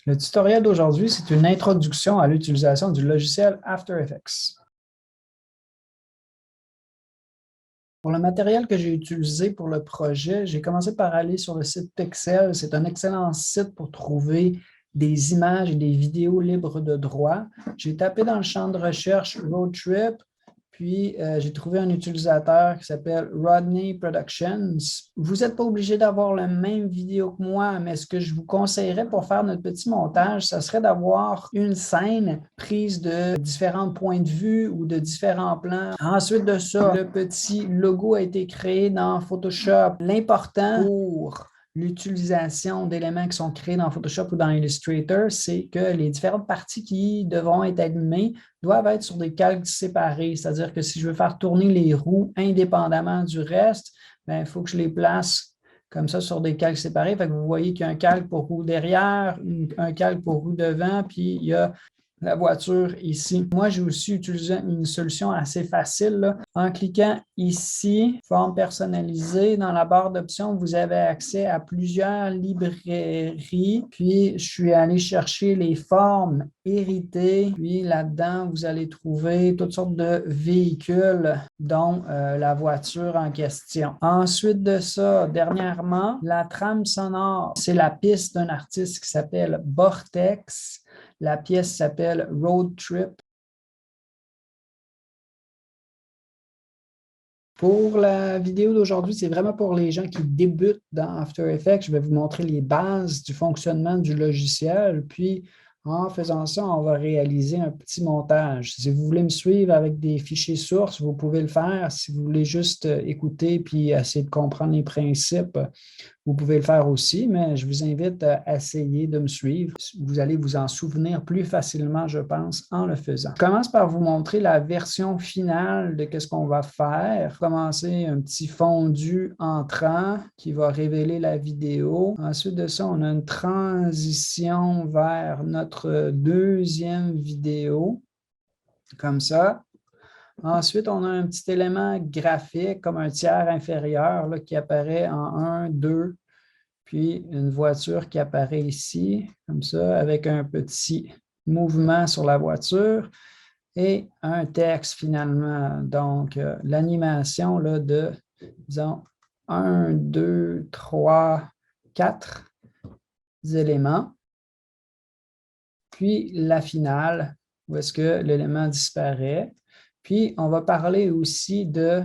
Le tutoriel d'aujourd'hui, c'est une introduction à l'utilisation du logiciel After Effects. Pour le matériel que j'ai utilisé pour le projet, j'ai commencé par aller sur le site Pexel. C'est un excellent site pour trouver des images et des vidéos libres de droit. J'ai tapé dans le champ de recherche Road Trip, puis j'ai trouvé un utilisateur qui s'appelle Rodney Productions. Vous n'êtes pas obligé d'avoir la même vidéo que moi, mais ce que je vous conseillerais pour faire notre petit montage, ce serait d'avoir une scène prise de différents points de vue ou de différents plans. Ensuite de ça, le petit logo a été créé dans Photoshop. L'important pour l'utilisation d'éléments qui sont créés dans Photoshop ou dans Illustrator, c'est que les différentes parties qui devront être animées doivent être sur des calques séparés. C'est-à-dire que si je veux faire tourner les roues indépendamment du reste, il faut que je les place comme ça sur des calques séparés. Fait que vous voyez qu'il y a un calque pour roue derrière, un calque pour roue devant, puis il y a la voiture ici. Moi, j'ai aussi utilisé une solution assez facile, là. En cliquant ici, forme personnalisée, dans la barre d'options, vous avez accès à plusieurs librairies. Puis, je suis allé chercher les formes héritées. Puis, là-dedans, vous allez trouver toutes sortes de véhicules, dont la voiture en question. Ensuite de ça, dernièrement, la trame sonore, c'est la piste d'un artiste qui s'appelle Vortex. La pièce s'appelle Road Trip. Pour la vidéo d'aujourd'hui, c'est vraiment pour les gens qui débutent dans After Effects. Je vais vous montrer les bases du fonctionnement du logiciel. Puis, en faisant ça, on va réaliser un petit montage. Si vous voulez me suivre avec des fichiers sources, vous pouvez le faire. Si vous voulez juste écouter puis essayer de comprendre les principes, vous pouvez le faire aussi, mais je vous invite à essayer de me suivre. Vous allez vous en souvenir plus facilement, je pense, en le faisant. Je commence par vous montrer la version finale de ce qu'on va faire. Commencer un petit fondu entrant qui va révéler la vidéo. Ensuite de ça, on a une transition vers notre deuxième vidéo, comme ça. Ensuite, on a un petit élément graphique comme un tiers inférieur là, qui apparaît en 1, 2, puis une voiture qui apparaît ici, comme ça, avec un petit mouvement sur la voiture et un texte finalement. Donc, l'animation là, de, disons, 1, 2, 3, 4 éléments. Puis la finale, où est-ce que l'élément disparaît. Puis, on va parler aussi des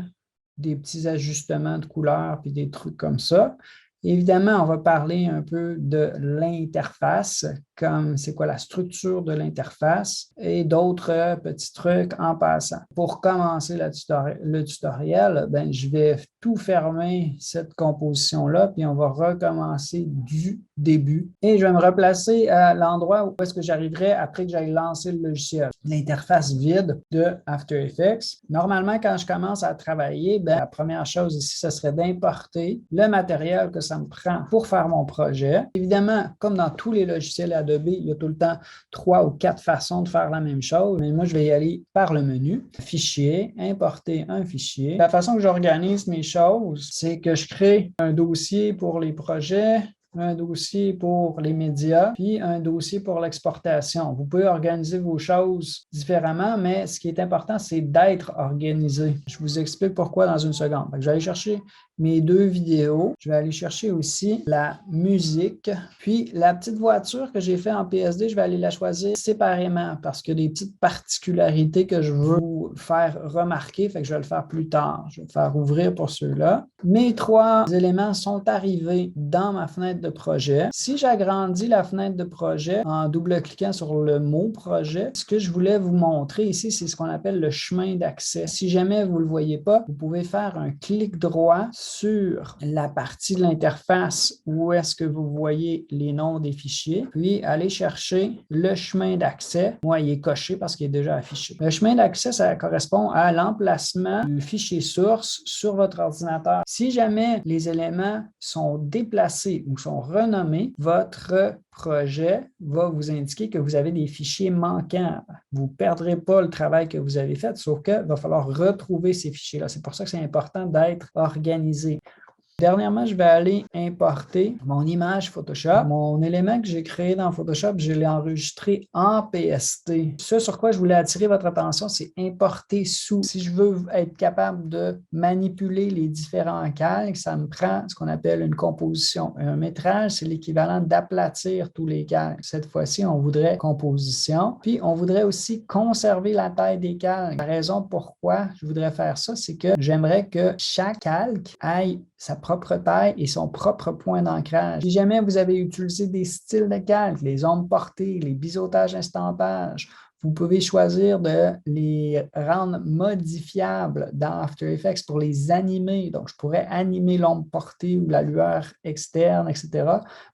petits ajustements de couleurs puis des trucs comme ça. Évidemment, on va parler un peu de l'interface, comme c'est quoi la structure de l'interface et d'autres petits trucs en passant. Pour commencer le tutoriel, je vais tout fermer cette composition-là, puis on va recommencer du début. Et je vais me replacer à l'endroit où est-ce que j'arriverai après que j'aille lancer le logiciel. L'interface vide de After Effects. Normalement, quand je commence à travailler, la première chose ici, ce serait d'importer le matériel que ça me prend pour faire mon projet. Évidemment, comme dans tous les logiciels Adobe, il y a tout le temps 3 ou 4 façons de faire la même chose. Mais moi, je vais y aller par le menu. Fichier, importer un fichier. La façon que j'organise mes choses, c'est que je crée un dossier pour les projets, un dossier pour les médias, puis un dossier pour l'exportation. Vous pouvez organiser vos choses différemment, mais ce qui est important, c'est d'être organisé. Je vous explique pourquoi dans une seconde. Je vais aller chercher mes 2 vidéos. Je vais aller chercher aussi la musique. Puis, la petite voiture que j'ai fait en PSD, je vais aller la choisir séparément parce qu'il y a des petites particularités que je veux vous faire remarquer. Fait que je vais le faire plus tard. Je vais le faire ouvrir pour ceux-là. Mes 3 éléments sont arrivés dans ma fenêtre de projet. Si j'agrandis la fenêtre de projet en double-cliquant sur le mot projet, ce que je voulais vous montrer ici, c'est ce qu'on appelle le chemin d'accès. Si jamais vous ne le voyez pas, vous pouvez faire un clic droit sur la partie de l'interface où est-ce que vous voyez les noms des fichiers, puis aller chercher le chemin d'accès. Moi, il est coché parce qu'il est déjà affiché. Le chemin d'accès, ça correspond à l'emplacement du fichier source sur votre ordinateur. Si jamais les éléments sont déplacés ou sont renommés, votre projet va vous indiquer que vous avez des fichiers manquants. Vous ne perdrez pas le travail que vous avez fait, sauf qu'il va falloir retrouver ces fichiers-là. C'est pour ça que c'est important d'être organisé. Dernièrement, je vais aller importer mon image Photoshop. Mon élément que j'ai créé dans Photoshop, je l'ai enregistré en PST. Ce sur quoi je voulais attirer votre attention, c'est importer sous. Si je veux être capable de manipuler les différents calques, ça me prend ce qu'on appelle une composition. Un métrage, c'est l'équivalent d'aplatir tous les calques. Cette fois-ci, on voudrait composition. Puis, on voudrait aussi conserver la taille des calques. La raison pourquoi je voudrais faire ça, c'est que j'aimerais que chaque calque ait sa propre taille et son propre point d'ancrage. Si jamais vous avez utilisé des styles de calque, les ombres portées, les biseautages estampages, vous pouvez choisir de les rendre modifiables dans After Effects pour les animer. Donc, je pourrais animer l'ombre portée ou la lueur externe, etc.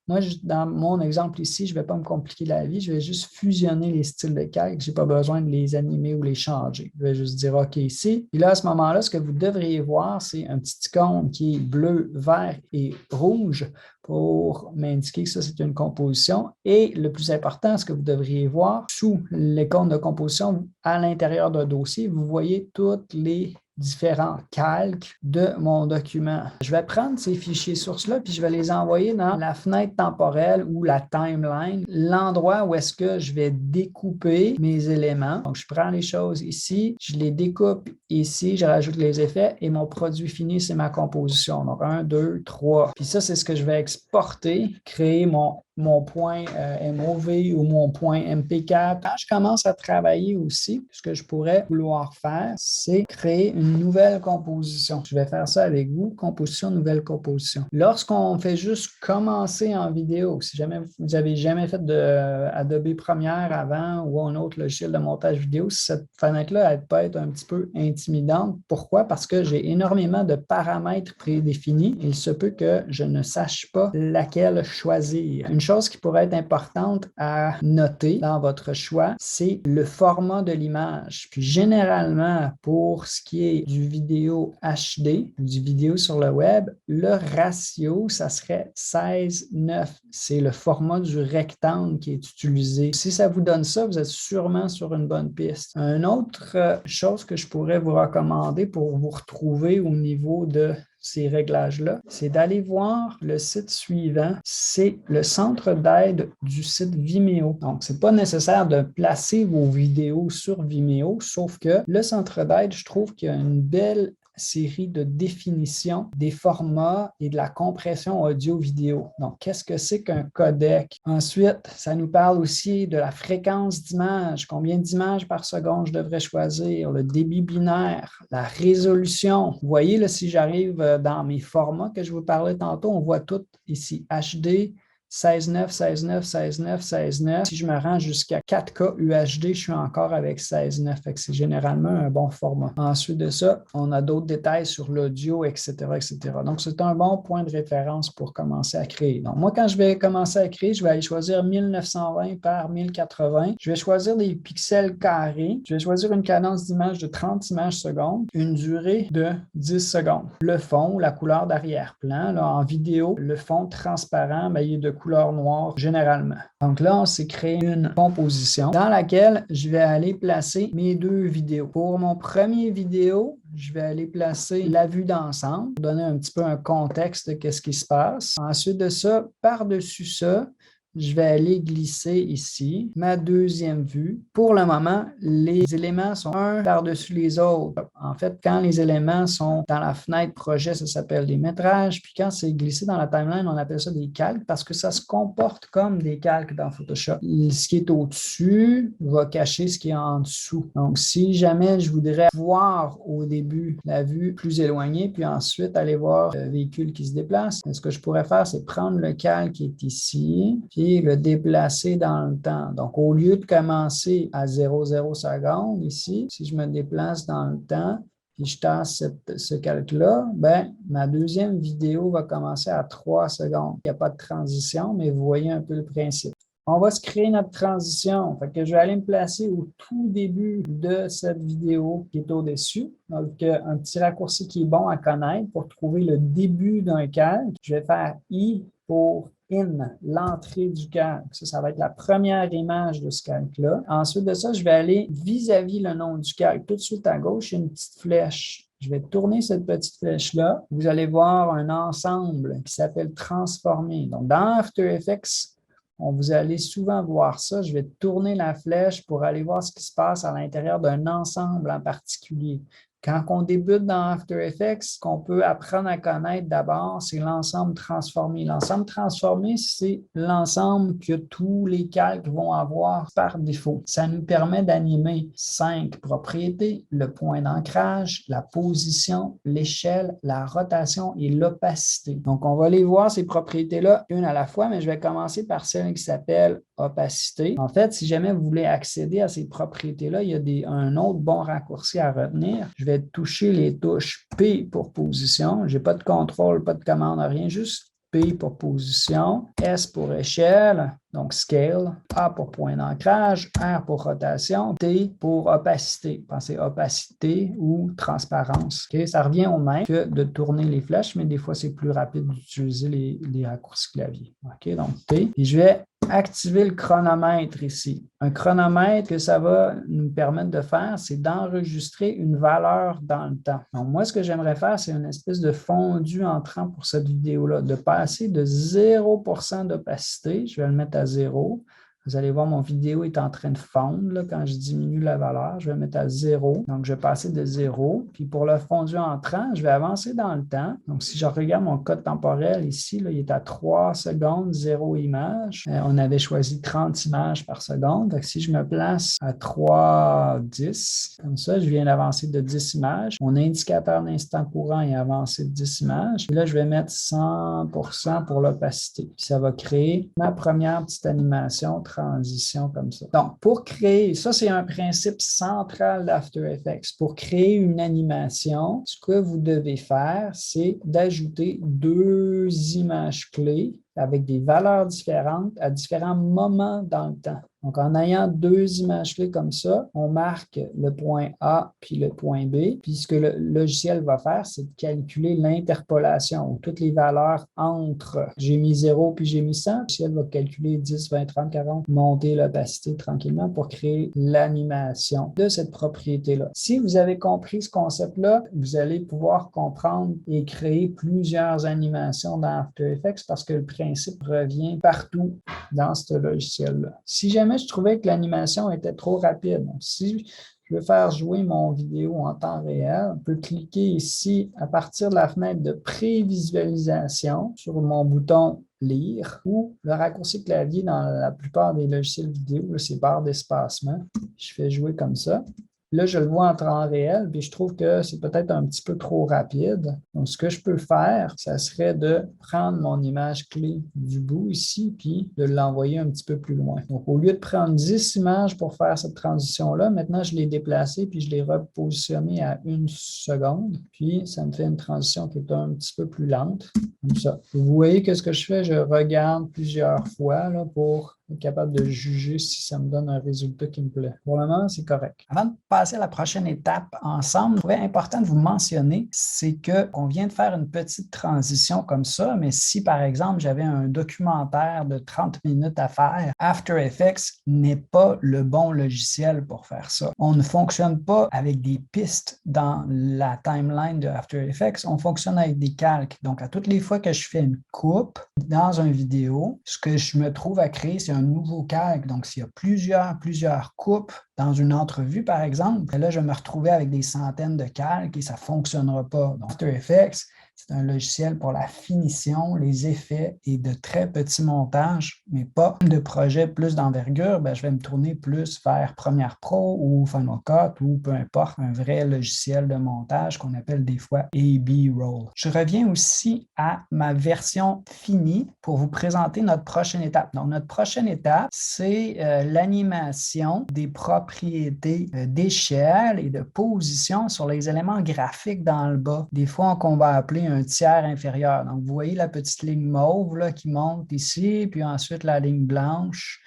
Moi, dans mon exemple ici, je ne vais pas me compliquer la vie. Je vais juste fusionner les styles de calque. Je n'ai pas besoin de les animer ou les changer. Je vais juste dire OK ici. Puis là, à ce moment-là, ce que vous devriez voir, c'est un petit icône qui est bleu, vert et rouge pour m'indiquer que ça, c'est une composition. Et le plus important, ce que vous devriez voir, sous l'icône de composition, à l'intérieur d'un dossier, vous voyez toutes les différents calques de mon document. Je vais prendre ces fichiers sources-là, puis je vais les envoyer dans la fenêtre temporelle ou la timeline, l'endroit où est-ce que je vais découper mes éléments. Donc, je prends les choses ici, je les découpe ici, je rajoute les effets et mon produit fini, c'est ma composition. Donc, 1, 2, 3. Puis ça, c'est ce que je vais exporter, créer mon point MOV ou mon point MP4. Quand je commence à travailler aussi, ce que je pourrais vouloir faire, c'est créer une nouvelle composition. Je vais faire ça avec vous, composition, nouvelle composition. Lorsqu'on fait juste commencer en vidéo, si jamais vous n'avez jamais fait de Adobe Premiere avant ou un autre logiciel de montage vidéo, cette fenêtre-là, elle peut être un petit peu intimidante. Pourquoi? Parce que j'ai énormément de paramètres prédéfinis. Il se peut que je ne sache pas laquelle choisir. Une chose qui pourrait être importante à noter dans votre choix, c'est le format de l'image. Puis généralement, pour ce qui est du vidéo HD, du vidéo sur le web, le ratio, ça serait 16:9. C'est le format du rectangle qui est utilisé. Si ça vous donne ça, vous êtes sûrement sur une bonne piste. Une autre chose que je pourrais vous recommander pour vous retrouver au niveau de ces réglages-là, c'est d'aller voir le site suivant. C'est le centre d'aide du site Vimeo. Donc, ce n'est pas nécessaire de placer vos vidéos sur Vimeo, sauf que le centre d'aide, je trouve qu'il y a une belle série de définitions des formats et de la compression audio-vidéo. Donc, qu'est-ce que c'est qu'un codec? Ensuite, ça nous parle aussi de la fréquence d'image, combien d'images par seconde je devrais choisir, le débit binaire, la résolution. Vous voyez, là, si j'arrive dans mes formats que je vous parlais tantôt, on voit tout ici, HD, 16:9, 16:9, 16:9, 16:9. Si je me rends jusqu'à 4K UHD, je suis encore avec 16:9. C'est généralement un bon format. Ensuite de ça, on a d'autres détails sur l'audio, etc., etc. Donc, c'est un bon point de référence pour commencer à créer. Donc, moi, quand je vais commencer à créer, je vais aller choisir 1920 par 1080. Je vais choisir des pixels carrés. Je vais choisir une cadence d'image de 30 images secondes, une durée de 10 secondes. Le fond, la couleur d'arrière-plan, là, en vidéo, le fond transparent, bien, il est de couleur noire généralement. Donc là, on s'est créé une composition dans laquelle je vais aller placer mes deux vidéos. Pour mon premier vidéo, je vais aller placer la vue d'ensemble, donner un petit peu un contexte de ce qui se passe. Ensuite de ça, par-dessus ça, je vais aller glisser ici ma deuxième vue. Pour le moment, les éléments sont un par-dessus les autres. En fait, quand les éléments sont dans la fenêtre projet, ça s'appelle des métrages. Puis quand c'est glissé dans la timeline, on appelle ça des calques parce que ça se comporte comme des calques dans Photoshop. Ce qui est au-dessus va cacher ce qui est en dessous. Donc, si jamais je voudrais voir au début la vue plus éloignée, puis ensuite aller voir le véhicule qui se déplace, ce que je pourrais faire, c'est prendre le calque qui est ici, puis le déplacer dans le temps. Donc, au lieu de commencer à 0,0 secondes ici, si je me déplace dans le temps, puis je tasse ce calque-là, ben, ma deuxième vidéo va commencer à 3 secondes. Il n'y a pas de transition, mais vous voyez un peu le principe. On va se créer notre transition. Fait que je vais aller me placer au tout début de cette vidéo qui est au-dessus. Donc, un petit raccourci qui est bon à connaître pour trouver le début d'un calque. Je vais faire I pour in, l'entrée du calque. Ça va être la première image de ce calque-là. Ensuite de ça, je vais aller vis-à-vis le nom du calque. Tout de suite à gauche, il y a une petite flèche. Je vais tourner cette petite flèche-là. Vous allez voir un ensemble qui s'appelle transformer. Donc, dans After Effects, vous allez souvent voir ça. Je vais tourner la flèche pour aller voir ce qui se passe à l'intérieur d'un ensemble en particulier. Quand on débute dans After Effects, ce qu'on peut apprendre à connaître d'abord, c'est l'ensemble transformé. L'ensemble transformé, c'est l'ensemble que tous les calques vont avoir par défaut. Ça nous permet d'animer 5 propriétés: le point d'ancrage, la position, l'échelle, la rotation et l'opacité. Donc, on va aller voir ces propriétés-là une à la fois, mais je vais commencer par celle qui s'appelle opacité. En fait, si jamais vous voulez accéder à ces propriétés-là, il y a un autre bon raccourci à retenir. Je vais toucher les touches P pour position. Je n'ai pas de contrôle, pas de commande, rien, juste P pour position, S pour échelle, donc scale, A pour point d'ancrage, R pour rotation, T pour opacité. Pensez opacité ou transparence. Okay? Ça revient au même que de tourner les flèches, mais des fois, c'est plus rapide d'utiliser les raccourcis clavier. OK, donc T. Et je vais activer le chronomètre ici. Un chronomètre, que ça va nous permettre de faire, c'est d'enregistrer une valeur dans le temps. Donc, moi, ce que j'aimerais faire, c'est une espèce de fondu entrant pour cette vidéo-là, de passer de 0% d'opacité. Je vais le mettre à 0. Vous allez voir, mon vidéo est en train de fondre là, quand je diminue la valeur. Je vais mettre à 0. Donc, je vais passer de 0. Puis, pour le fondu entrant, je vais avancer dans le temps. Donc, si je regarde mon code temporel ici, là, il est à 3 secondes, 0 images. On avait choisi 30 images par seconde. Donc, si je me place à 3,10, comme ça, je viens d'avancer de 10 images. Mon indicateur d'instant courant est avancé de 10 images. Et là, je vais mettre 100% pour l'opacité. Puis, ça va créer ma première petite animation transition comme ça. Donc, pour créer, ça c'est un principe central d'After Effects. Pour créer une animation, ce que vous devez faire, c'est d'ajouter 2 images clés avec des valeurs différentes à différents moments dans le temps. Donc, en ayant 2 images clés comme ça, on marque le point A puis le point B. Puis, ce que le logiciel va faire, c'est de calculer l'interpolation, ou toutes les valeurs entre j'ai mis 0 puis j'ai mis 100. Le logiciel va calculer 10, 20, 30, 40, monter l'opacité tranquillement pour créer l'animation de cette propriété-là. Si vous avez compris ce concept-là, vous allez pouvoir comprendre et créer plusieurs animations dans After Effects parce que le principe revient partout dans ce logiciel-là. Si jamais je trouvais que l'animation était trop rapide, si je veux faire jouer mon vidéo en temps réel, je peux cliquer ici à partir de la fenêtre de prévisualisation sur mon bouton lire ou le raccourci clavier dans la plupart des logiciels vidéo, c'est barre d'espacement. Je fais jouer comme ça. Là, je le vois en temps réel, puis je trouve que c'est peut-être un petit peu trop rapide. Donc, ce que je peux faire, ça serait de prendre mon image clé du bout ici, puis de l'envoyer un petit peu plus loin. Donc, au lieu de prendre 10 images pour faire cette transition-là, maintenant, je l'ai déplacée, puis je l'ai repositionné à 1 seconde. Puis, ça me fait une transition qui est un petit peu plus lente, comme ça. Vous voyez que ce que je fais, je regarde plusieurs fois là, pour être capable de juger si ça me donne un résultat qui me plaît. Pour le moment, c'est correct. Avant de passer à la prochaine étape ensemble, je trouvais important de vous mentionner, c'est qu'on vient de faire une petite transition comme ça, mais si par exemple j'avais un documentaire de 30 minutes à faire, After Effects n'est pas le bon logiciel pour faire ça. On ne fonctionne pas avec des pistes dans la timeline de After Effects, on fonctionne avec des calques. Donc, à toutes les fois que je fais une coupe dans une vidéo, ce que je me trouve à créer, c'est un nouveau calque. Donc, s'il y a plusieurs coupes dans une entrevue, par exemple, là, je vais me retrouver avec des centaines de calques et ça ne fonctionnera pas. Donc, After Effects, c'est un logiciel pour la finition, les effets et de très petits montages, mais pas de projet plus d'envergure. Je vais me tourner plus vers Premiere Pro ou Final Cut ou peu importe, un vrai logiciel de montage qu'on appelle des fois A/B-Roll. Je reviens aussi à ma version finie pour vous présenter notre prochaine étape. Donc, notre prochaine étape, c'est l'animation des propriétés d'échelle et de position sur les éléments graphiques dans le bas. Des fois, qu'on va appeler un tiers inférieur. Donc, vous voyez la petite ligne mauve là, qui monte ici, puis ensuite la ligne blanche,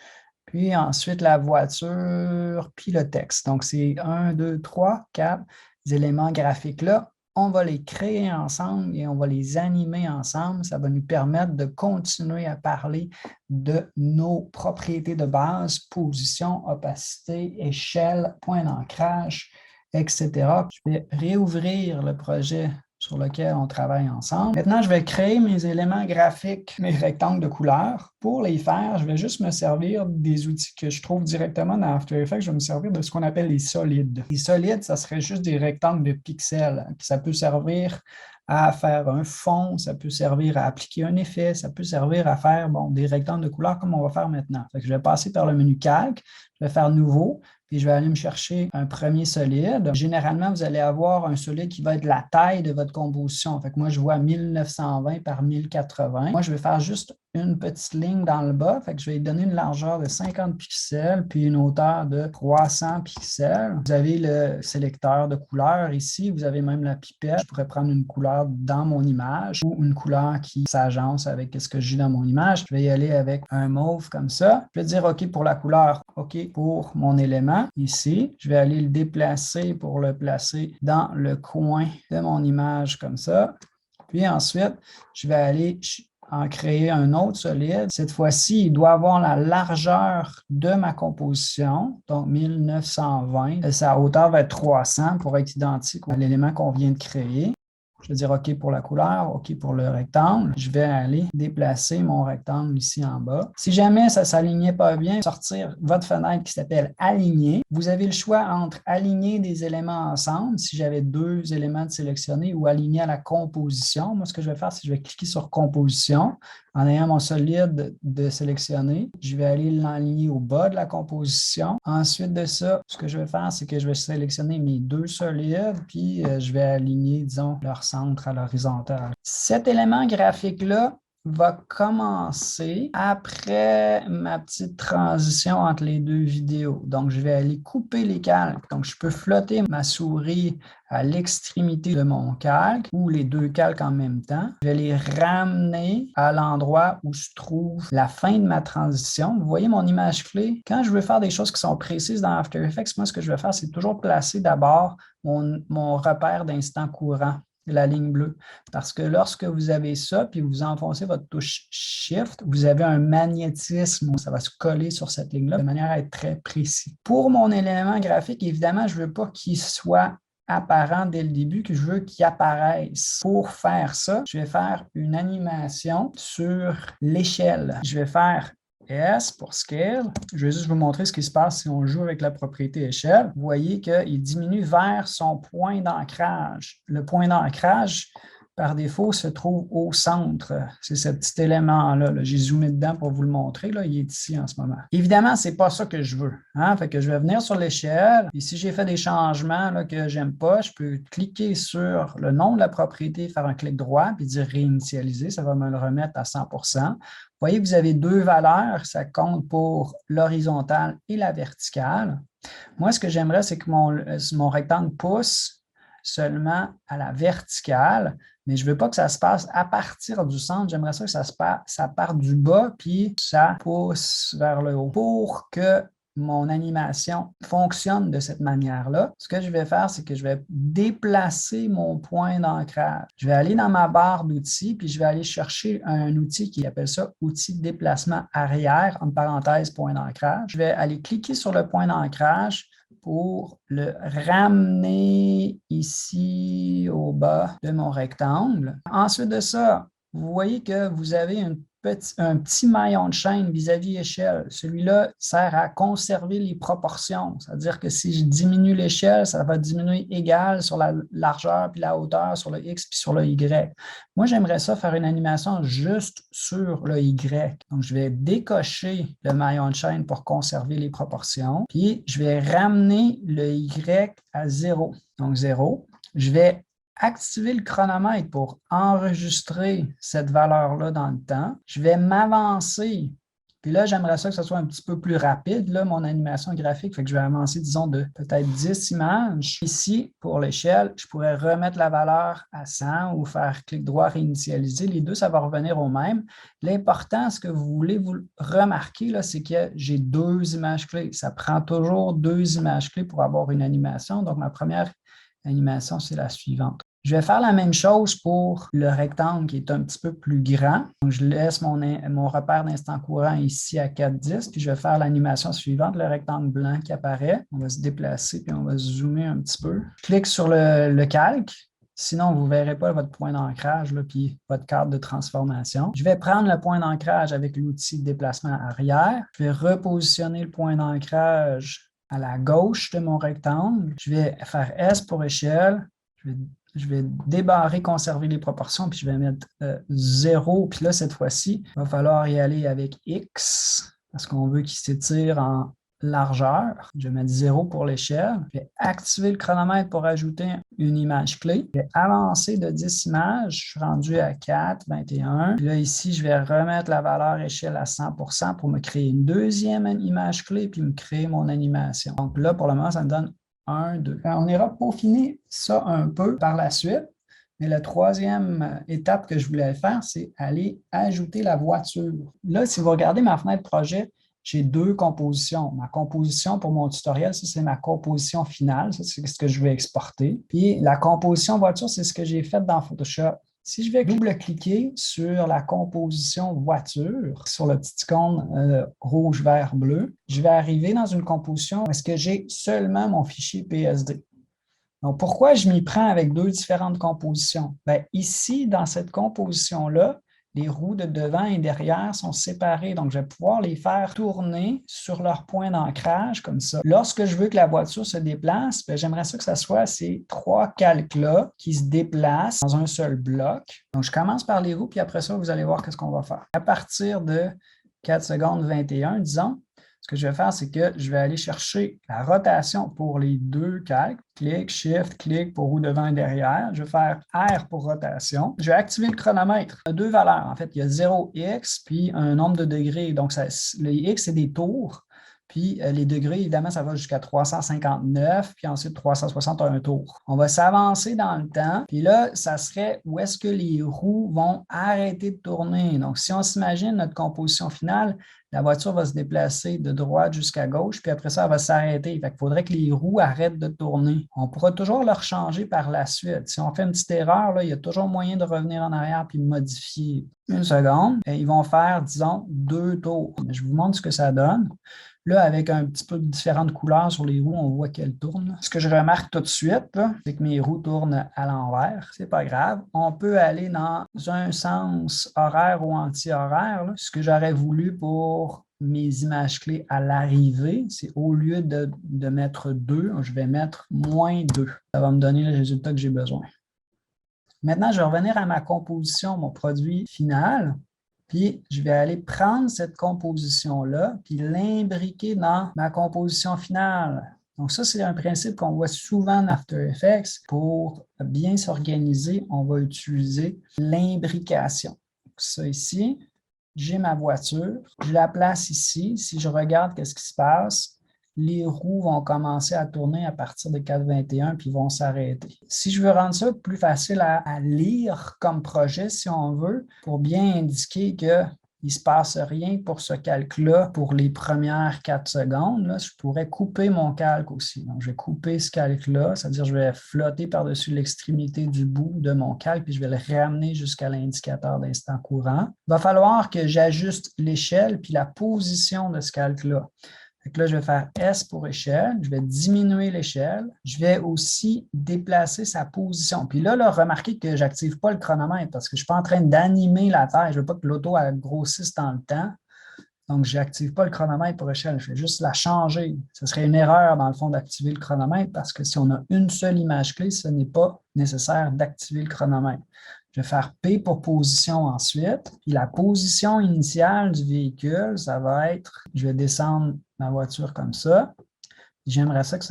puis ensuite la voiture, puis le texte. Donc, c'est 1, 2, 3, 4 éléments graphiques-là. On va les créer ensemble et on va les animer ensemble. Ça va nous permettre de continuer à parler de nos propriétés de base, position, opacité, échelle, point d'ancrage, etc. Je vais réouvrir le projet sur lequel on travaille ensemble. Maintenant, je vais créer mes éléments graphiques, mes rectangles de couleurs. Pour les faire, je vais juste me servir des outils que je trouve directement dans After Effects. Je vais me servir de ce qu'on appelle les solides. Les solides, ça serait juste des rectangles de pixels. Ça peut servir à faire un fond, ça peut servir à appliquer un effet, ça peut servir à faire des rectangles de couleurs comme on va faire maintenant. Fait que je vais passer par le menu Calque, je vais faire Nouveau, puis je vais aller me chercher un premier solide. Généralement, vous allez avoir un solide qui va être la taille de votre composition. Fait que moi, je vois 1920 par 1080. Moi, je vais faire juste une petite ligne dans le bas. Fait que je vais lui donner une largeur de 50 pixels puis une hauteur de 300 pixels. Vous avez le sélecteur de couleurs ici. Vous avez même la pipette. Je pourrais prendre une couleur dans mon image ou une couleur qui s'agence avec ce que j'ai dans mon image. Je vais y aller avec un mauve comme ça. Je vais dire OK pour la couleur, OK pour mon élément. Ici, je vais aller le déplacer pour le placer dans le coin de mon image comme ça. Puis ensuite, je vais aller en créer un autre solide. Cette fois-ci, il doit avoir la largeur de ma composition, donc 1920. Sa hauteur va être 300 pour être identique à l'élément qu'on vient de créer. Je vais dire OK pour la couleur, OK pour le rectangle. Je vais aller déplacer mon rectangle ici en bas. Si jamais ça ne s'alignait pas bien, sortir votre fenêtre qui s'appelle Aligner. Vous avez le choix entre aligner des éléments ensemble, si j'avais deux éléments de sélectionner, ou aligner à la composition. Moi, ce que je vais faire, c'est que je vais cliquer sur Composition. En ayant mon solide de sélectionner, je vais aller l'aligner au bas de la composition. Ensuite de ça, ce que je vais faire, c'est que je vais sélectionner mes deux solides, puis je vais aligner, disons, leur centre à l'horizontale. Cet élément graphique-là va commencer après ma petite transition entre les deux vidéos. Donc, je vais aller couper les calques. Donc, je peux flotter ma souris à l'extrémité de mon calque ou les deux calques en même temps. Je vais les ramener à l'endroit où se trouve la fin de ma transition. Vous voyez mon image clé? Quand je veux faire des choses qui sont précises dans After Effects, moi, ce que je vais faire, c'est toujours placer d'abord mon repère d'instant courant, la ligne bleue. Parce que lorsque vous avez ça, puis vous enfoncez votre touche Shift, vous avez un magnétisme. Ça va se coller sur cette ligne-là de manière à être très précis. Pour mon élément graphique, évidemment, je ne veux pas qu'il soit apparent dès le début, que je veux qu'il apparaisse. Pour faire ça, je vais faire une animation sur l'échelle. Je vais faire S pour Scale. Je vais juste vous montrer ce qui se passe si on joue avec la propriété échelle. Vous voyez qu'il diminue vers son point d'ancrage. Le point d'ancrage, par défaut, se trouve au centre. C'est ce petit élément-là. J'ai zoomé dedans pour vous le montrer. Là. Il est ici en ce moment. Évidemment, ce n'est pas ça que je veux. Fait que je vais venir sur l'échelle. Et si j'ai fait des changements là, que je n'aime pas, je peux cliquer sur le nom de la propriété, faire un clic droit, puis dire réinitialiser. Ça va me le remettre à 100%. Vous voyez que vous avez deux valeurs. Ça compte pour l'horizontale et la verticale. Moi, ce que j'aimerais, c'est que mon rectangle pousse seulement à la verticale, mais je ne veux pas que ça se passe à partir du centre. J'aimerais ça que ça part du bas, puis ça pousse vers le haut. Pour que mon animation fonctionne de cette manière-là, ce que je vais faire, c'est que je vais déplacer mon point d'ancrage. Je vais aller dans ma barre d'outils, puis je vais aller chercher un outil qui appelle ça outil de déplacement arrière, en parenthèse, point d'ancrage. Je vais aller cliquer sur le point d'ancrage pour le ramener ici au bas de mon rectangle. Ensuite de ça, vous voyez que vous avez un petit maillon de chaîne vis-à-vis échelle. Celui-là sert à conserver les proportions. C'est-à-dire que si je diminue l'échelle, ça va diminuer égal sur la largeur puis la hauteur, sur le X puis sur le Y. Moi, j'aimerais ça faire une animation juste sur le Y. Donc, je vais décocher le maillon de chaîne pour conserver les proportions. Puis, je vais ramener le Y à 0. Donc, 0. Je vais activer le chronomètre pour enregistrer cette valeur-là dans le temps. Je vais m'avancer. Puis là, j'aimerais ça que ce soit un petit peu plus rapide, là, mon animation graphique. Fait que je vais avancer, disons, de peut-être 10 images. Ici, pour l'échelle, je pourrais remettre la valeur à 100 ou faire clic droit, réinitialiser. Les deux, ça va revenir au même. L'important, ce que vous voulez vous remarquer, là, c'est que j'ai deux images clés. Ça prend toujours deux images clés pour avoir une animation. Donc, ma première animation, c'est la suivante. Je vais faire la même chose pour le rectangle qui est un petit peu plus grand. Donc, je laisse mon repère d'instant courant ici à 4,10, puis je vais faire l'animation suivante, le rectangle blanc qui apparaît. On va se déplacer, puis on va zoomer un petit peu. Je clique sur le calque. Sinon, vous ne verrez pas votre point d'ancrage puis votre cadre de transformation. Je vais prendre le point d'ancrage avec l'outil de déplacement arrière. Je vais repositionner le point d'ancrage à la gauche de mon rectangle. Je vais faire S pour échelle. Je vais débarrer, conserver les proportions, puis je vais mettre 0. Puis là, cette fois-ci, il va falloir y aller avec X parce qu'on veut qu'il s'étire en largeur. Je vais mettre 0 pour l'échelle. Je vais activer le chronomètre pour ajouter une image clé. Je vais avancer de 10 images. Je suis rendu à 4, 21. Puis là, ici, je vais remettre la valeur échelle à 100% pour me créer une deuxième image clé puis me créer mon animation. Donc là, pour le moment, ça me donne 1, 2. On ira peaufiner ça un peu par la suite. Mais la troisième étape que je voulais faire, c'est aller ajouter la voiture. Là, si vous regardez ma fenêtre projet, j'ai 2 compositions. Ma composition pour mon tutoriel, ça, c'est ma composition finale. Ça, c'est ce que je vais exporter. Puis la composition voiture, c'est ce que j'ai fait dans Photoshop. Si je vais double-cliquer sur la composition voiture, sur le petit icône rouge, vert, bleu, je vais arriver dans une composition où est-ce que j'ai seulement mon fichier PSD. Donc, pourquoi je m'y prends avec 2 différentes compositions? Bien, ici, dans cette composition-là, les roues de devant et derrière sont séparées. Donc, je vais pouvoir les faire tourner sur leur point d'ancrage comme ça. Lorsque je veux que la voiture se déplace, j'aimerais ça que ce soit ces 3 calques-là qui se déplacent dans un seul bloc. Donc, je commence par les roues, puis après ça, vous allez voir qu'est-ce qu'on va faire. À partir de 4 secondes 21, disons, ce que je vais faire, c'est que je vais aller chercher la rotation pour les 2 calques. Clic, Shift, clic pour roue devant et derrière. Je vais faire R pour rotation. Je vais activer le chronomètre. Il y a 2 valeurs. En fait, il y a 0x puis un nombre de degrés. Donc, le x, c'est des tours. Puis les degrés, évidemment, ça va jusqu'à 359, puis ensuite 361 tours. On va s'avancer dans le temps. Puis là, ça serait où est-ce que les roues vont arrêter de tourner. Donc, si on s'imagine notre composition finale, la voiture va se déplacer de droite jusqu'à gauche, puis après ça, elle va s'arrêter. Il faudrait que les roues arrêtent de tourner. On pourra toujours leur changer par la suite. Si on fait une petite erreur, là, il y a toujours moyen de revenir en arrière puis de modifier. Une seconde. Et ils vont faire, disons, 2 tours. Je vous montre ce que ça donne. Là, avec un petit peu de différentes couleurs sur les roues, on voit qu'elles tournent. Ce que je remarque tout de suite, c'est que mes roues tournent à l'envers. C'est pas grave. On peut aller dans un sens horaire ou anti-horaire. Ce que j'aurais voulu pour mes images clés à l'arrivée, c'est au lieu de mettre 2, je vais mettre -2. Ça va me donner le résultat que j'ai besoin. Maintenant, je vais revenir à ma composition, mon produit final. Puis, je vais aller prendre cette composition-là, puis l'imbriquer dans ma composition finale. Donc, ça, c'est un principe qu'on voit souvent dans After Effects. Pour bien s'organiser, on va utiliser l'imbrication. Ça ici, j'ai ma voiture, je la place ici. Si je regarde qu'est-ce qui se passe, les roues vont commencer à tourner à partir de 4,21 puis vont s'arrêter. Si je veux rendre ça plus facile à lire comme projet, si on veut, pour bien indiquer qu'il ne se passe rien pour ce calque-là pour les premières 4 secondes, là, je pourrais couper mon calque aussi. Donc, je vais couper ce calque-là, c'est-à-dire je vais flotter par-dessus l'extrémité du bout de mon calque puis je vais le ramener jusqu'à l'indicateur d'instant courant. Il va falloir que j'ajuste l'échelle puis la position de ce calque-là. Là, je vais faire S pour échelle, je vais diminuer l'échelle, je vais aussi déplacer sa position. Puis là, remarquez que je n'active pas le chronomètre parce que je ne suis pas en train d'animer la Terre. Je ne veux pas que l'auto grossisse dans le temps. Donc, je n'active pas le chronomètre pour échelle, je vais juste la changer. Ce serait une erreur, dans le fond, d'activer le chronomètre parce que si on a une seule image clé, ce n'est pas nécessaire d'activer le chronomètre. Je vais faire P pour position ensuite. Puis la position initiale du véhicule, ça va être, je vais descendre ma voiture comme ça. J'aimerais ça que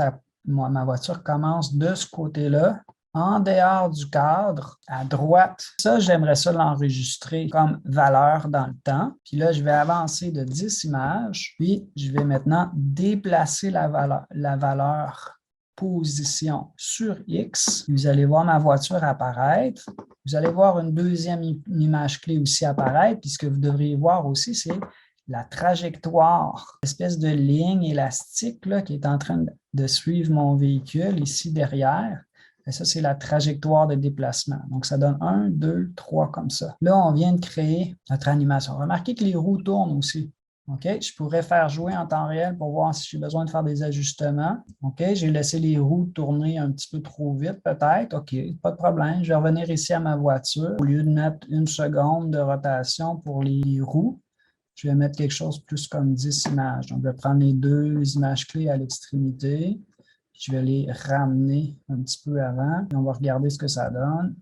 ma voiture commence de ce côté-là, en dehors du cadre, à droite. Ça, j'aimerais ça l'enregistrer comme valeur dans le temps. Puis là, je vais avancer de 10 images. Puis, je vais maintenant déplacer la valeur position sur X. Vous allez voir ma voiture apparaître. Vous allez voir une deuxième image clé aussi apparaître. Puis ce que vous devriez voir aussi, c'est la trajectoire, l'espèce de ligne élastique là, qui est en train de suivre mon véhicule ici derrière. Et ça, c'est la trajectoire de déplacement. Donc, ça donne 1, 2, 3 comme ça. Là, on vient de créer notre animation. Remarquez que les roues tournent aussi. OK? Je pourrais faire jouer en temps réel pour voir si j'ai besoin de faire des ajustements. OK? J'ai laissé les roues tourner un petit peu trop vite, peut-être. OK, pas de problème. Je vais revenir ici à ma voiture. Au lieu de mettre 1 seconde de rotation pour les roues, je vais mettre quelque chose plus comme 10 images. Donc, je vais prendre les 2 images clés à l'extrémité. Je vais les ramener un petit peu avant. Et on va regarder ce que ça donne.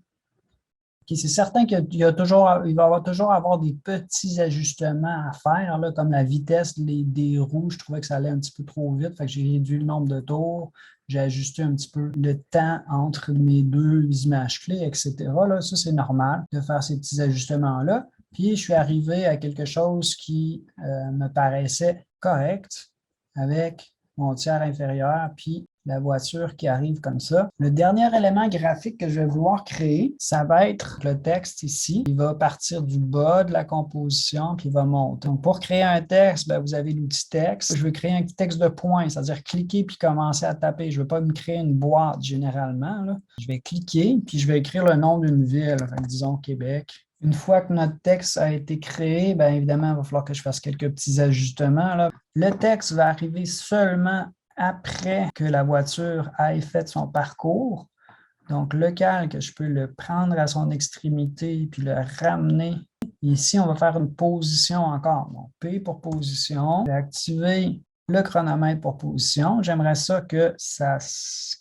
Okay, c'est certain qu'il va toujours avoir des petits ajustements à faire, là, comme la vitesse des roues. Je trouvais que ça allait un petit peu trop vite. Fait que j'ai réduit le nombre de tours. J'ai ajusté un petit peu le temps entre mes 2 images clés, etc. Là, ça, c'est normal de faire ces petits ajustements-là. Puis, je suis arrivé à quelque chose qui me paraissait correct avec mon tiers inférieur, puis la voiture qui arrive comme ça. Le dernier élément graphique que je vais vouloir créer, ça va être le texte ici. Il va partir du bas de la composition, puis il va monter. Donc, pour créer un texte, bien, vous avez l'outil texte. Je veux créer un texte de points, c'est-à-dire cliquer puis commencer à taper. Je ne veux pas me créer une boîte généralement, là. Je vais cliquer, puis je vais écrire le nom d'une ville, disons Québec. Une fois que notre texte a été créé, bien évidemment, il va falloir que je fasse quelques petits ajustements, là. Le texte va arriver seulement après que la voiture ait fait son parcours. Donc, le calque, je peux le prendre à son extrémité puis le ramener. Ici, on va faire une position encore. Donc, P pour position. Je vais activer le chronomètre pour position. J'aimerais ça que ça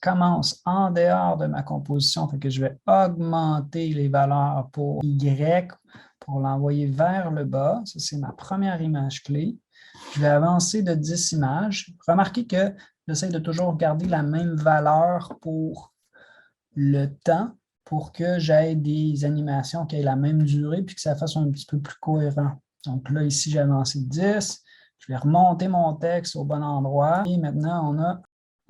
commence en dehors de ma composition. Fait que je vais augmenter les valeurs pour Y pour l'envoyer vers le bas. Ça, c'est ma première image clé. Je vais avancer de 10 images. Remarquez que j'essaie de toujours garder la même valeur pour le temps pour que j'aie des animations qui aient la même durée puis que ça fasse un petit peu plus cohérent. Donc là, ici, j'ai avancé de 10. Je vais remonter mon texte au bon endroit. Et maintenant, on a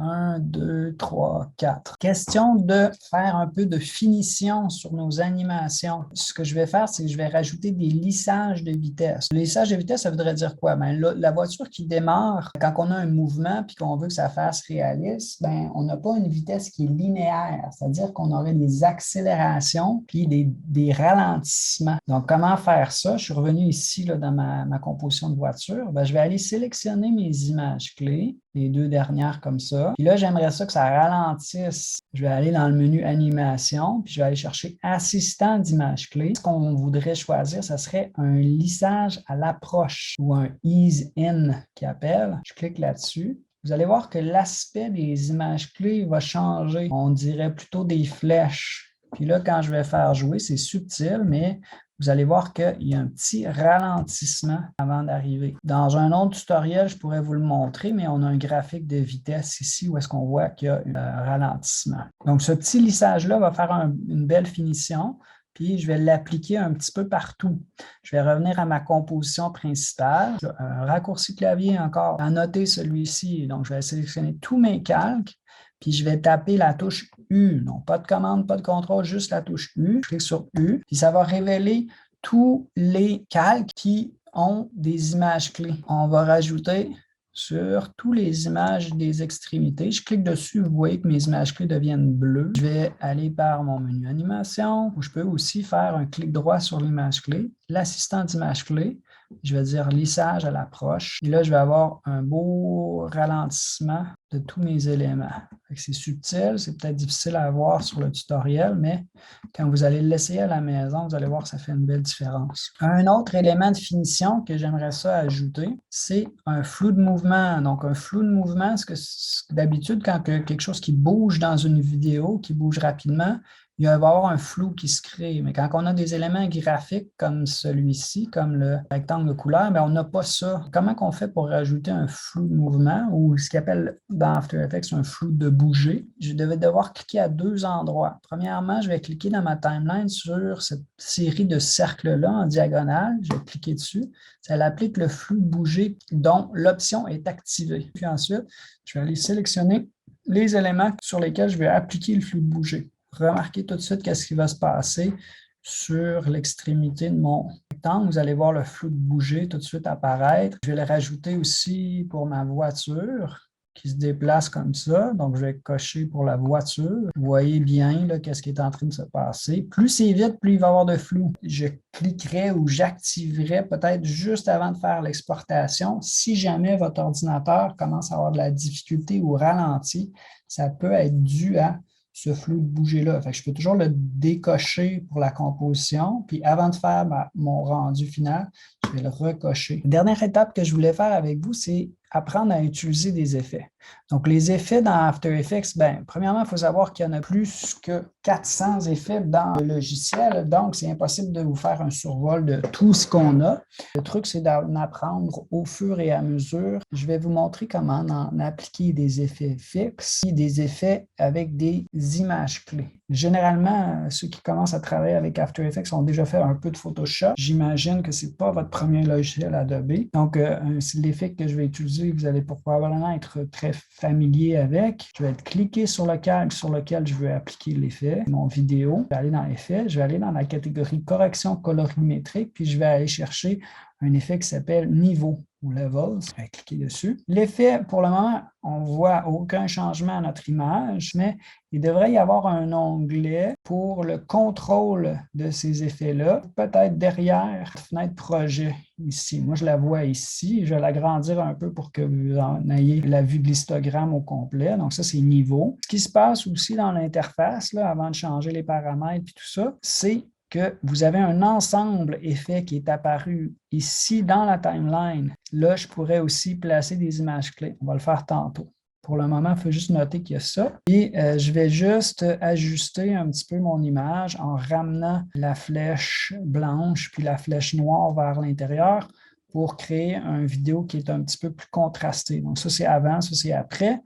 1, 2, 3, 4. Question de faire un peu de finition sur nos animations. Ce que je vais faire, c'est que je vais rajouter des lissages de vitesse. Le lissage de vitesse, ça voudrait dire quoi? Bien, la voiture qui démarre, quand on a un mouvement et qu'on veut que ça fasse réaliste, bien, on n'a pas une vitesse qui est linéaire, c'est-à-dire qu'on aurait des accélérations puis des ralentissements. Donc, comment faire ça? Je suis revenu ici là, dans ma composition de voiture. Bien, je vais aller sélectionner mes images clés, les 2 dernières comme ça. Puis là, j'aimerais ça que ça ralentisse. Je vais aller dans le menu animation, puis je vais aller chercher assistant d'image clé. Ce qu'on voudrait choisir, ce serait un lissage à l'approche ou un ease in qui appelle. Je clique là-dessus. Vous allez voir que l'aspect des images clés va changer. On dirait plutôt des flèches. Puis là, quand je vais faire jouer, c'est subtil, mais vous allez voir qu'il y a un petit ralentissement avant d'arriver. Dans un autre tutoriel, je pourrais vous le montrer, mais on a un graphique de vitesse ici où est-ce qu'on voit qu'il y a un ralentissement. Donc, ce petit lissage-là va faire une belle finition, puis je vais l'appliquer un petit peu partout. Je vais revenir à ma composition principale. Un raccourci clavier encore, à noter celui-ci. Donc, je vais sélectionner tous mes calques. Puis je vais taper la touche U. Non, pas de commande, pas de contrôle, juste la touche U. Je clique sur U. Puis ça va révéler tous les calques qui ont des images clés. On va rajouter sur toutes les images des extrémités. Je clique dessus, vous voyez que mes images clés deviennent bleues. Je vais aller par mon menu animation, où je peux aussi faire un clic droit sur l'image clé, l'assistant d'image clé. Je vais dire lissage à l'approche. Et là, je vais avoir un beau ralentissement de tous mes éléments. C'est subtil, c'est peut-être difficile à voir sur le tutoriel, mais quand vous allez l'essayer à la maison, vous allez voir que ça fait une belle différence. Un autre élément de finition que j'aimerais ça ajouter, c'est un flou de mouvement. Donc, un flou de mouvement, c'est que d'habitude, quand il y a quelque chose qui bouge dans une vidéo, qui bouge rapidement, il va y avoir un flou qui se crée. Mais quand on a des éléments graphiques comme celui-ci, comme le rectangle de couleur, bien, on n'a pas ça. Comment on fait pour rajouter un flou de mouvement ou ce qu'on appelle dans After Effects un flou de bouger? Je devais devoir cliquer à 2 endroits. Premièrement, je vais cliquer dans ma timeline sur cette série de cercles-là en diagonale. Je vais cliquer dessus. Ça applique le flou de bouger dont l'option est activée. Puis ensuite, je vais aller sélectionner les éléments sur lesquels je vais appliquer le flou de bouger. Remarquez tout de suite qu'est-ce qui va se passer sur l'extrémité de mon rectangle. Vous allez voir le flou de bouger tout de suite apparaître. Je vais le rajouter aussi pour ma voiture. qui se déplace comme ça. Donc, je vais cocher pour la voiture. Vous voyez bien qu'est-ce qui est en train de se passer. Plus c'est vite, plus il va y avoir de flou. Je cliquerai ou j'activerai peut-être juste avant de faire l'exportation. Si jamais votre ordinateur commence à avoir de la difficulté ou ralenti, ça peut être dû à ce flou de bouger-là. Fait que je peux toujours le décocher pour la composition. Puis avant de faire mon rendu final, je vais le recocher. La dernière étape que je voulais faire avec vous, c'est apprendre à utiliser des effets. Donc, les effets dans After Effects, premièrement, il faut savoir qu'il y en a plus que 400 effets dans le logiciel. Donc, c'est impossible de vous faire un survol de tout ce qu'on a. Le truc, c'est d'en apprendre au fur et à mesure. Je vais vous montrer comment en appliquer des effets fixes et des effets avec des images clés. Généralement, ceux qui commencent à travailler avec After Effects ont déjà fait un peu de Photoshop. J'imagine que ce n'est pas votre premier logiciel Adobe. Donc, c'est l'effet que je vais utiliser. Vous allez probablement être très familier avec. Je vais cliquer sur le calque sur lequel je veux appliquer l'effet. Mon vidéo, je vais aller dans Effets, je vais aller dans la catégorie Correction colorimétrique, puis je vais aller chercher un effet qui s'appelle Niveau ou Levels. Je vais cliquer dessus. L'effet, pour le moment, on ne voit aucun changement à notre image, mais il devrait y avoir un onglet pour le contrôle de ces effets-là, peut-être derrière la fenêtre projet ici. Moi, je la vois ici. Je vais l'agrandir un peu pour que vous en ayez la vue de l'histogramme au complet. Donc, ça, c'est niveau. Ce qui se passe aussi dans l'interface, avant de changer les paramètres et tout ça, c'est que vous avez un ensemble effet qui est apparu ici dans la timeline. Là, je pourrais aussi placer des images clés. On va le faire tantôt. Pour le moment, il faut juste noter qu'il y a ça. Et je vais juste ajuster un petit peu mon image en ramenant la flèche blanche puis la flèche noire vers l'intérieur pour créer une vidéo qui est un petit peu plus contrastée. Donc ça, c'est avant, ça, c'est après.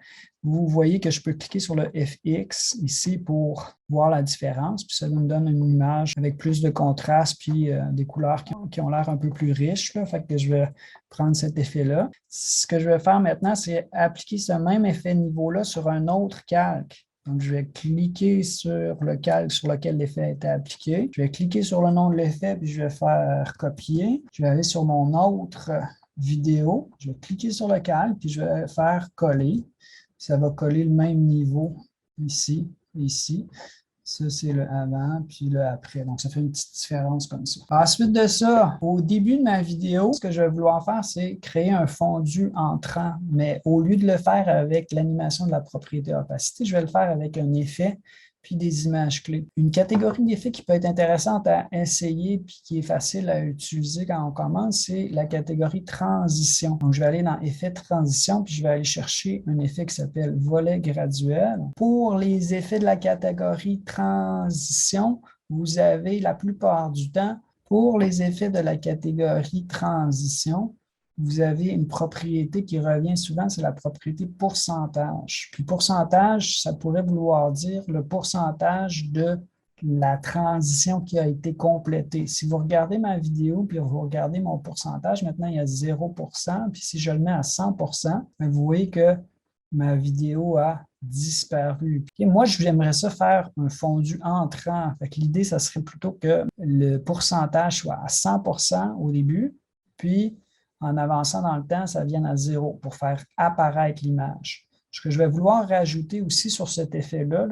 Vous voyez que je peux cliquer sur le FX ici pour voir la différence. Puis ça nous donne une image avec plus de contraste puis des couleurs qui ont l'air un peu plus riches. Là. Fait que je vais prendre cet effet-là. Ce que je vais faire maintenant, c'est appliquer ce même effet niveau-là sur un autre calque. Donc, je vais cliquer sur le calque sur lequel l'effet a été appliqué. Je vais cliquer sur le nom de l'effet, puis je vais faire copier. Je vais aller sur mon autre vidéo. Je vais cliquer sur le calque, puis je vais faire coller. Ça va coller le même niveau ici et ici. Ça, c'est le avant, puis le après. Donc, ça fait une petite différence comme ça. Ensuite de ça, au début de ma vidéo, ce que je vais vouloir faire, c'est créer un fondu entrant. Mais au lieu de le faire avec l'animation de la propriété opacité, je vais le faire avec un effet puis des images clés. Une catégorie d'effets qui peut être intéressante à essayer puis qui est facile à utiliser quand on commence, c'est la catégorie transition. Donc, je vais aller dans Effets transition puis je vais aller chercher un effet qui s'appelle volet graduel. Pour les effets de la catégorie transition, vous avez la plupart du temps, pour les effets de la catégorie transition, vous avez une propriété qui revient souvent, c'est la propriété pourcentage. Puis pourcentage, ça pourrait vouloir dire le pourcentage de la transition qui a été complétée. Si vous regardez ma vidéo, puis vous regardez mon pourcentage, maintenant il y a 0%, puis si je le mets à 100%, vous voyez que ma vidéo a disparu. Et moi, j'aimerais ça faire un fondu entrant. L'idée, ça serait plutôt que le pourcentage soit à 100% au début, puis en avançant dans le temps, ça vienne à 0 pour faire apparaître l'image. Ce que je vais vouloir rajouter aussi sur cet effet-là,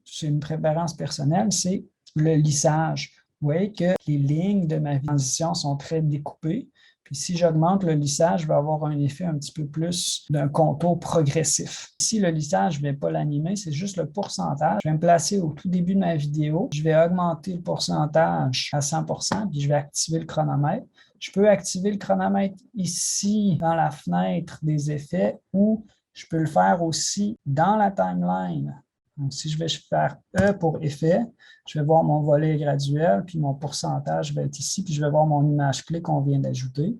c'est une préférence personnelle, c'est le lissage. Vous voyez que les lignes de ma transition sont très découpées. Puis si j'augmente le lissage, je vais avoir un effet un petit peu plus d'un contour progressif. Ici, le lissage, je ne vais pas l'animer, c'est juste le pourcentage. Je vais me placer au tout début de ma vidéo. Je vais augmenter le pourcentage à 100%, puis je vais activer le chronomètre. Je peux activer le chronomètre ici dans la fenêtre des effets ou je peux le faire aussi dans la timeline. Donc, si je vais faire E pour effet, je vais voir mon volet graduel, puis mon pourcentage va être ici, puis je vais voir mon image clé qu'on vient d'ajouter.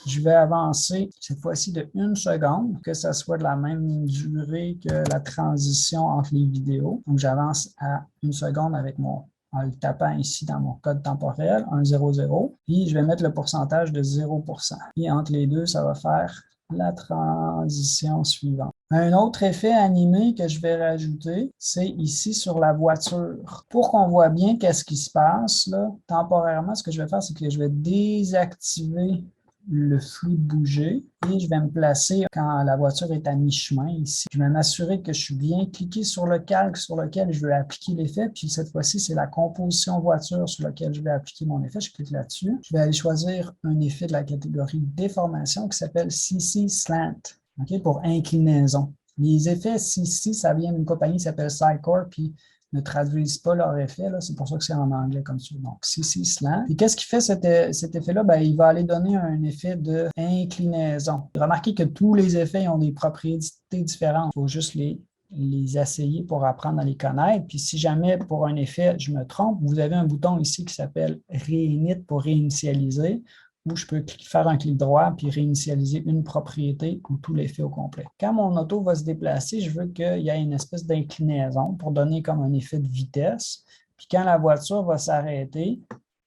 Je vais avancer cette fois-ci de 1 seconde, que ça soit de la même durée que la transition entre les vidéos. Donc, j'avance à 1 seconde avec en le tapant ici dans mon code temporel, 1,00, puis je vais mettre le pourcentage de 0%. Et entre les deux, ça va faire la transition suivante. Un autre effet animé que je vais rajouter, c'est ici sur la voiture. Pour qu'on voit bien qu'est-ce qui se passe, là, temporairement, ce que je vais faire, c'est que je vais désactiver le flux bouger et je vais me placer quand la voiture est à mi-chemin ici. Je vais m'assurer que je suis bien cliqué sur le calque sur lequel je veux appliquer l'effet. Puis cette fois-ci, c'est la composition voiture sur laquelle je vais appliquer mon effet. Je clique là-dessus. Je vais aller choisir un effet de la catégorie déformation qui s'appelle CC Slant, okay, pour inclinaison. Les effets CC, ça vient d'une compagnie qui s'appelle Cycore, puis ne traduisent pas leur effet. C'est pour ça que c'est en anglais comme ça. Donc, CC Slant. Puis qu'est-ce qui fait cet effet-là? Ben, il va aller donner un effet d'inclinaison. Remarquez que tous les effets ont des propriétés différentes. Il faut juste les essayer pour apprendre à les connaître. Puis si jamais pour un effet, je me trompe, vous avez un bouton ici qui s'appelle Réinit pour réinitialiser, où je peux faire un clic droit puis réinitialiser une propriété ou tout l'effet au complet. Quand mon auto va se déplacer, je veux qu'il y ait une espèce d'inclinaison pour donner comme un effet de vitesse. Puis quand la voiture va s'arrêter,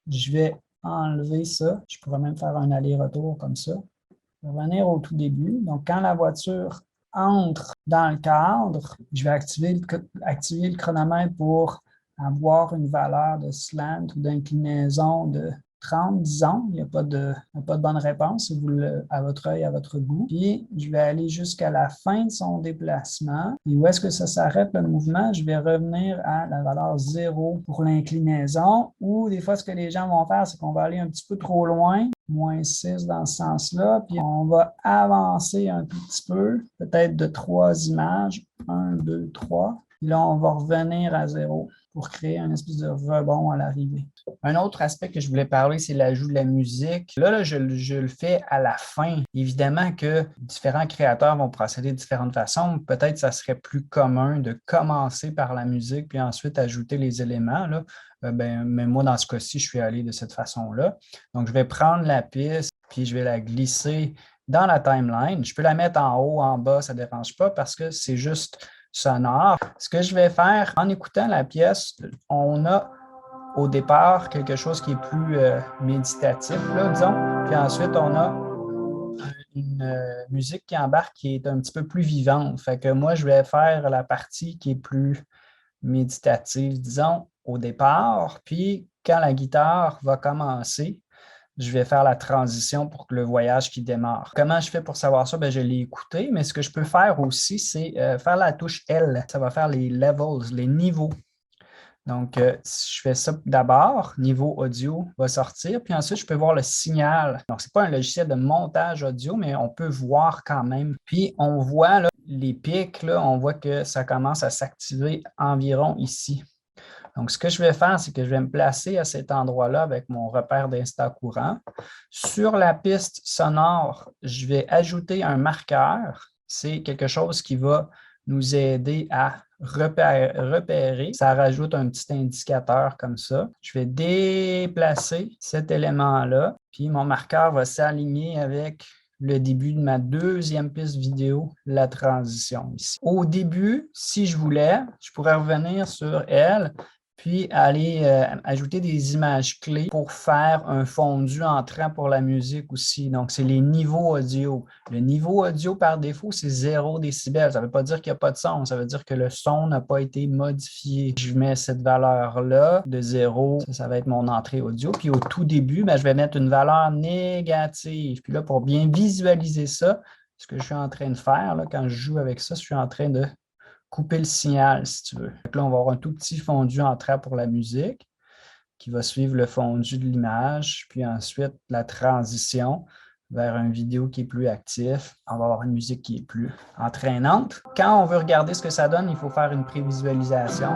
je vais enlever ça. Je pourrais même faire un aller-retour comme ça. Revenir au tout début. Donc, quand la voiture entre dans le cadre, je vais activer le chronomètre pour avoir une valeur de slant ou d'inclinaison de 30, disons. Il n'y a pas de bonne réponse, c'est à votre œil, à votre goût. Puis, je vais aller jusqu'à la fin de son déplacement. Et où est-ce que ça s'arrête le mouvement? Je vais revenir à la valeur 0 pour l'inclinaison. Ou des fois, ce que les gens vont faire, c'est qu'on va aller un petit peu trop loin. Moins 6 dans ce sens-là. Puis, on va avancer un tout petit peu, peut-être de 3 images. 1, 2, 3. Et là, on va revenir à 0 pour créer un espèce de rebond à l'arrivée. Un autre aspect que je voulais parler, c'est l'ajout de la musique. Là, je le fais à la fin. Évidemment que différents créateurs vont procéder de différentes façons. Peut-être que ça serait plus commun de commencer par la musique puis ensuite ajouter les éléments. Là. Mais moi, dans ce cas-ci, je suis allé de cette façon-là. Donc, je vais prendre la piste puis je vais la glisser dans la timeline. Je peux la mettre en haut, en bas, ça ne dérange pas parce que c'est juste sonore. Ce que je vais faire, en écoutant la pièce, on a au départ quelque chose qui est plus méditatif, là, disons. Puis ensuite, on a une musique qui embarque qui est un petit peu plus vivante. Fait que moi, je vais faire la partie qui est plus méditative, disons, au départ. Puis quand la guitare va commencer, je vais faire la transition pour que le voyage qui démarre. Comment je fais pour savoir ça? Bien, je l'ai écouté, mais ce que je peux faire aussi, c'est faire la touche L. Ça va faire les levels, les niveaux. Donc, je fais ça d'abord, niveau audio va sortir, puis ensuite, je peux voir le signal. Donc, ce n'est pas un logiciel de montage audio, mais on peut voir quand même. Puis, on voit là, les pics, là, on voit que ça commence à s'activer environ ici. Donc, ce que je vais faire, c'est que je vais me placer à cet endroit-là avec mon repère d'instant courant. Sur la piste sonore, je vais ajouter un marqueur. C'est quelque chose qui va nous aider à repérer. Ça rajoute un petit indicateur comme ça. Je vais déplacer cet élément-là, puis mon marqueur va s'aligner avec le début de ma deuxième piste vidéo, la transition ici. Au début, si je voulais, je pourrais revenir sur elle, puis aller ajouter des images clés pour faire un fondu entrant pour la musique aussi. Donc, c'est les niveaux audio. Le niveau audio, par défaut, c'est 0 décibel. Ça ne veut pas dire qu'il n'y a pas de son. Ça veut dire que le son n'a pas été modifié. Je mets cette valeur-là de 0. Ça va être mon entrée audio. Puis au tout début, je vais mettre une valeur négative. Puis là, pour bien visualiser ça, ce que je suis en train de faire, là, quand je joue avec ça, je suis en train de couper le signal, si tu veux. Donc là, on va avoir un tout petit fondu entrant pour la musique qui va suivre le fondu de l'image, puis ensuite la transition vers une vidéo qui est plus actif. On va avoir une musique qui est plus entraînante. Quand on veut regarder ce que ça donne, il faut faire une prévisualisation.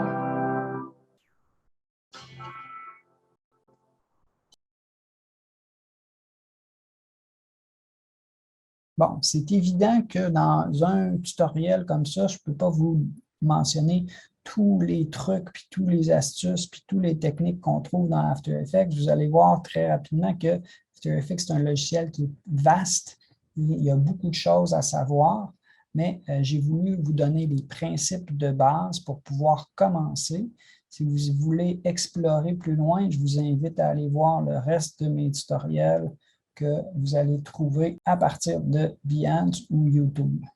Bon, c'est évident que dans un tutoriel comme ça, je ne peux pas vous mentionner tous les trucs, puis tous les astuces, puis toutes les techniques qu'on trouve dans After Effects. Vous allez voir très rapidement que After Effects, c'est un logiciel qui est vaste. Il y a beaucoup de choses à savoir, mais j'ai voulu vous donner les principes de base pour pouvoir commencer. Si vous voulez explorer plus loin, je vous invite à aller voir le reste de mes tutoriels que vous allez trouver à partir de Behance ou YouTube.